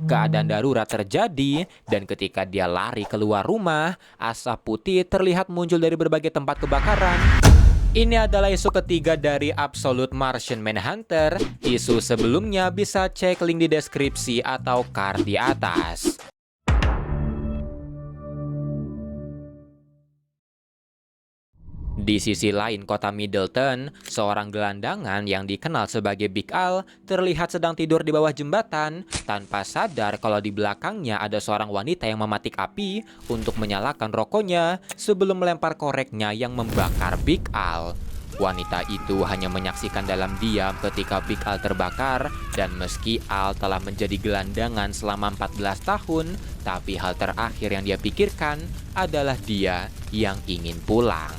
keadaan darurat terjadi, dan ketika dia lari keluar rumah, asap putih terlihat muncul dari berbagai tempat kebakaran. Ini adalah isu ketiga dari Absolute Martian Manhunter. Isu sebelumnya bisa cek link di deskripsi atau card di atas. Di sisi lain kota Middleton, seorang gelandangan yang dikenal sebagai Big Al terlihat sedang tidur di bawah jembatan tanpa sadar kalau di belakangnya ada seorang wanita yang mematik api untuk menyalakan rokoknya sebelum melempar koreknya yang membakar Big Al. Wanita itu hanya menyaksikan dalam diam ketika Big Al terbakar, dan meski Al telah menjadi gelandangan selama 14 tahun, tapi hal terakhir yang dia pikirkan adalah dia yang ingin pulang.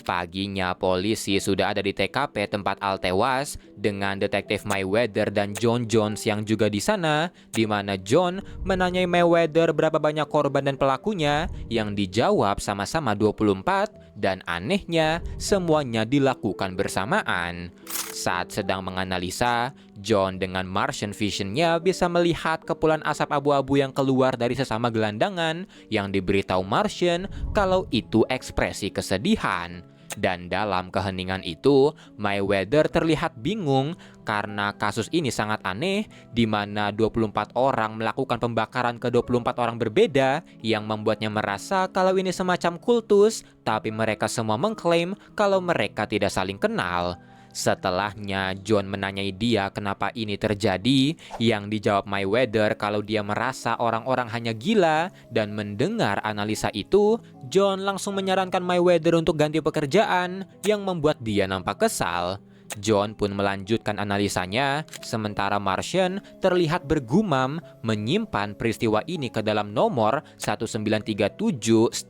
Paginya, polisi sudah ada di TKP tempat Al tewas dengan detektif Mayweather dan John Jones yang juga di sana, di mana John menanyai Mayweather berapa banyak korban dan pelakunya, yang dijawab sama-sama 24, dan anehnya semuanya dilakukan bersamaan. Saat sedang menganalisa, John dengan Martian Vision-nya bisa melihat kepulan asap abu-abu yang keluar dari sesama gelandangan yang diberitahu Martian kalau itu ekspresi kesedihan. Dan dalam keheningan itu, Mayweather terlihat bingung karena kasus ini sangat aneh, di mana 24 orang melakukan pembakaran ke 24 orang berbeda yang membuatnya merasa kalau ini semacam kultus, tapi mereka semua mengklaim kalau mereka tidak saling kenal. Setelahnya, John menanyai dia kenapa ini terjadi, yang dijawab Mayweather kalau dia merasa orang-orang hanya gila, dan mendengar analisa itu, John langsung menyarankan Mayweather untuk ganti pekerjaan, yang membuat dia nampak kesal. John pun melanjutkan analisanya, sementara Martian terlihat bergumam menyimpan peristiwa ini ke dalam nomor 1937-231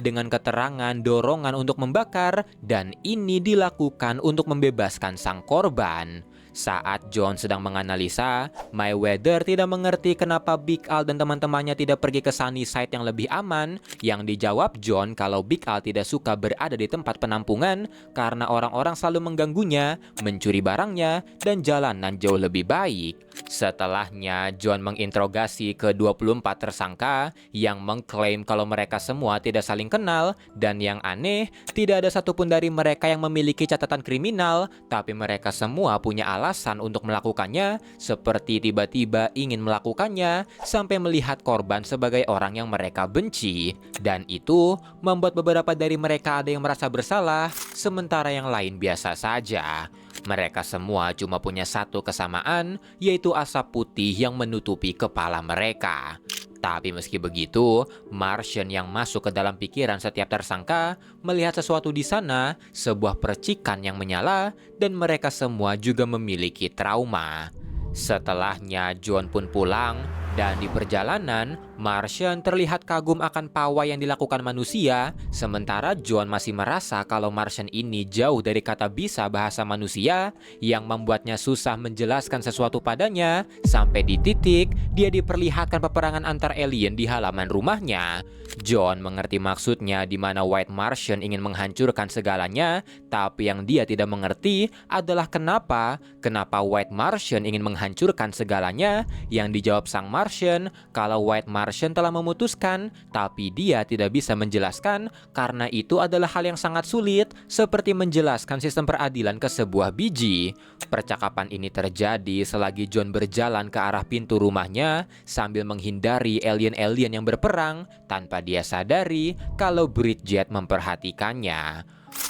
dengan keterangan dorongan untuk membakar, dan ini dilakukan untuk membebaskan sang korban. Saat John sedang menganalisa, Mayweather tidak mengerti kenapa Big Al dan teman-temannya tidak pergi ke Sunnyside yang lebih aman, yang dijawab John kalau Big Al tidak suka berada di tempat penampungan karena orang-orang selalu mengganggunya, mencuri barangnya, dan jalanan jauh lebih baik. Setelahnya, John menginterogasi ke 24 tersangka yang mengklaim kalau mereka semua tidak saling kenal, dan yang aneh, tidak ada satupun dari mereka yang memiliki catatan kriminal, tapi mereka semua punya alasan untuk melakukannya, seperti tiba-tiba ingin melakukannya sampai melihat korban sebagai orang yang mereka benci. Dan itu membuat beberapa dari mereka ada yang merasa bersalah, sementara yang lain biasa saja. Mereka semua cuma punya satu kesamaan, yaitu asap putih yang menutupi kepala mereka. Tapi meski begitu, Martian yang masuk ke dalam pikiran setiap tersangka melihat sesuatu di sana, sebuah percikan yang menyala, dan mereka semua juga memiliki trauma. Setelahnya, John pun pulang, dan di perjalanan, Martian terlihat kagum akan pawai yang dilakukan manusia, sementara John masih merasa kalau Martian ini jauh dari kata bisa bahasa manusia, yang membuatnya susah menjelaskan sesuatu padanya, sampai di titik dia diperlihatkan peperangan antar alien di halaman rumahnya. John mengerti maksudnya di mana White Martian ingin menghancurkan segalanya, tapi yang dia tidak mengerti adalah kenapa White Martian ingin menghancurkan segalanya, yang dijawab sang Martian kalau White Martian telah memutuskan, tapi dia tidak bisa menjelaskan karena itu adalah hal yang sangat sulit, seperti menjelaskan sistem peradilan ke sebuah biji. Percakapan ini terjadi selagi John berjalan ke arah pintu rumahnya sambil menghindari alien-alien yang berperang, tanpa dia sadari kalau Bridget memperhatikannya.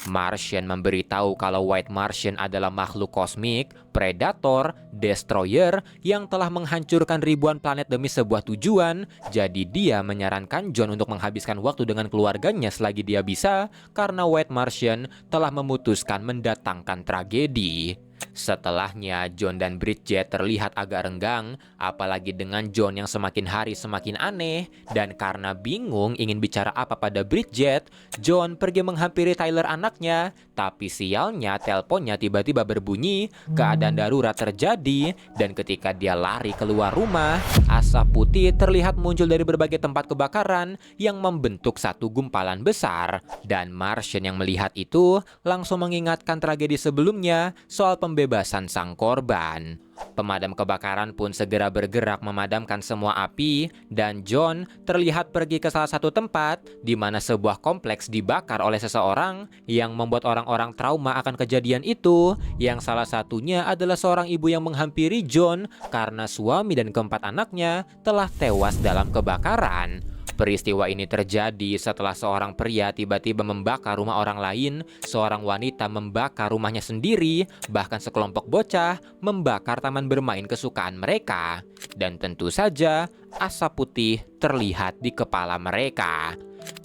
Martian memberitahu kalau White Martian adalah makhluk kosmik, predator, destroyer yang telah menghancurkan ribuan planet demi sebuah tujuan. Jadi dia menyarankan John untuk menghabiskan waktu dengan keluarganya selagi dia bisa, karena White Martian telah memutuskan mendatangkan tragedi. Setelahnya, John dan Bridget terlihat agak renggang, apalagi dengan John yang semakin hari semakin aneh, dan karena bingung ingin bicara apa pada Bridget, John pergi menghampiri Tyler anaknya, tapi sialnya teleponnya tiba-tiba berbunyi, keadaan darurat terjadi, dan ketika dia lari keluar rumah, asap putih terlihat muncul dari berbagai tempat kebakaran yang membentuk satu gumpalan besar, dan Martian yang melihat itu langsung mengingatkan tragedi sebelumnya soal pembebasan pembebasan sang korban. Pemadam kebakaran pun segera bergerak memadamkan semua api dan John terlihat pergi ke salah satu tempat di mana sebuah kompleks dibakar oleh seseorang yang membuat orang-orang trauma akan kejadian itu, yang salah satunya adalah seorang ibu yang menghampiri John karena suami dan keempat anaknya telah tewas dalam kebakaran. Peristiwa ini terjadi setelah seorang pria tiba-tiba membakar rumah orang lain, seorang wanita membakar rumahnya sendiri, bahkan sekelompok bocah membakar taman bermain kesukaan mereka. Dan tentu saja, asap putih terlihat di kepala mereka.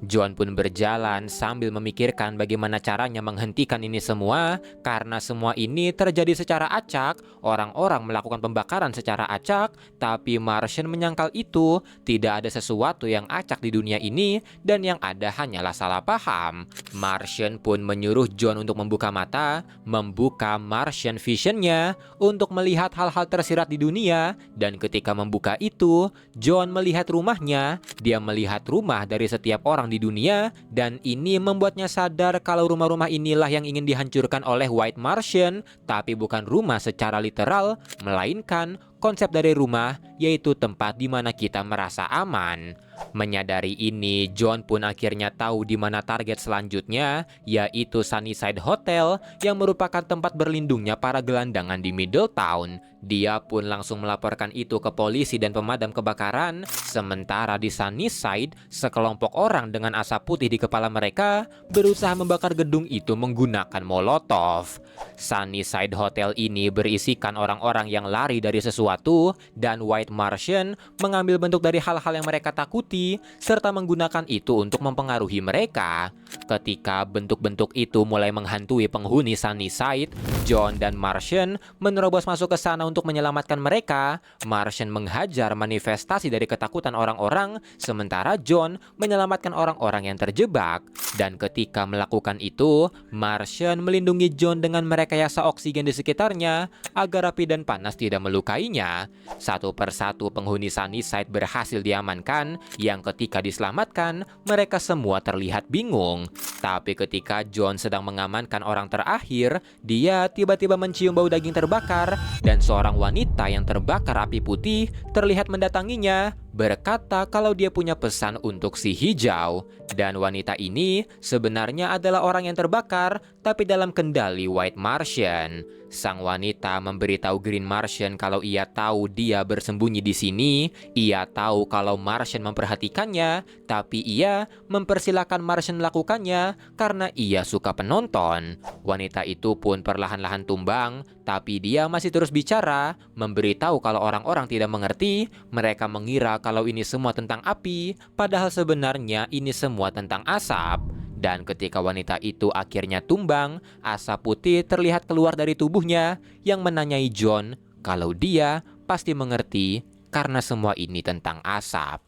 John pun berjalan sambil memikirkan bagaimana caranya menghentikan ini semua, karena semua ini terjadi secara acak. Orang-orang melakukan pembakaran secara acak, tapi Martian menyangkal itu tidak ada sesuatu yang acak di dunia ini dan yang ada hanyalah salah paham. Martian pun menyuruh John untuk membuka mata, membuka Martian Vision-nya untuk melihat hal-hal tersirat di dunia, dan ketika membuka itu, John melihat rumahnya. Dia melihat rumah dari setiap orang di dunia, dan ini membuatnya sadar kalau rumah-rumah inilah yang ingin dihancurkan oleh White Martian, tapi bukan rumah secara literal, melainkan konsep dari rumah, yaitu tempat di mana kita merasa aman. Menyadari ini, John pun akhirnya tahu di mana target selanjutnya, yaitu Sunnyside Hotel yang merupakan tempat berlindungnya para gelandangan di Middletown. Dia pun langsung melaporkan itu ke polisi dan pemadam kebakaran. Sementara di Sunnyside, sekelompok orang dengan asap putih di kepala mereka berusaha membakar gedung itu menggunakan molotov. Sunnyside Hotel ini berisikan orang-orang yang lari dari sesuatu, dan White Martian mengambil bentuk dari hal-hal yang mereka takuti serta menggunakan itu untuk mempengaruhi mereka. Ketika bentuk-bentuk itu mulai menghantui penghuni Sunnyside, John dan Martian menerobos masuk ke sana untuk menyelamatkan mereka. Martian menghajar manifestasi dari ketakutan orang-orang, sementara John menyelamatkan orang-orang yang terjebak. Dan ketika melakukan itu, Martian melindungi John dengan merekayasa oksigen di sekitarnya agar api dan panas tidak melukainya. Satu persatu penghuni Sunnyside berhasil diamankan, yang ketika diselamatkan, mereka semua terlihat bingung. Tapi ketika John sedang mengamankan orang terakhir, dia tiba-tiba mencium bau daging terbakar, dan seorang wanita yang terbakar api putih terlihat mendatanginya, berkata kalau dia punya pesan untuk si hijau. Dan wanita ini sebenarnya adalah orang yang terbakar, tapi dalam kendali White Martian. Sang wanita memberitahu Green Martian kalau ia tahu dia bersembunyi di sini. Ia tahu kalau Martian memperhatikannya, tapi ia mempersilahkan Martian melakukannya karena ia suka penonton. Wanita itu pun perlahan-lahan tumbang, tapi dia masih terus bicara, memberitahu kalau orang-orang tidak mengerti. Mereka mengira kalau ini semua tentang api, padahal sebenarnya ini semua tentang asap. Dan ketika wanita itu akhirnya tumbang, asap putih terlihat keluar dari tubuhnya yang menanyai John kalau dia pasti mengerti karena semua ini tentang asap.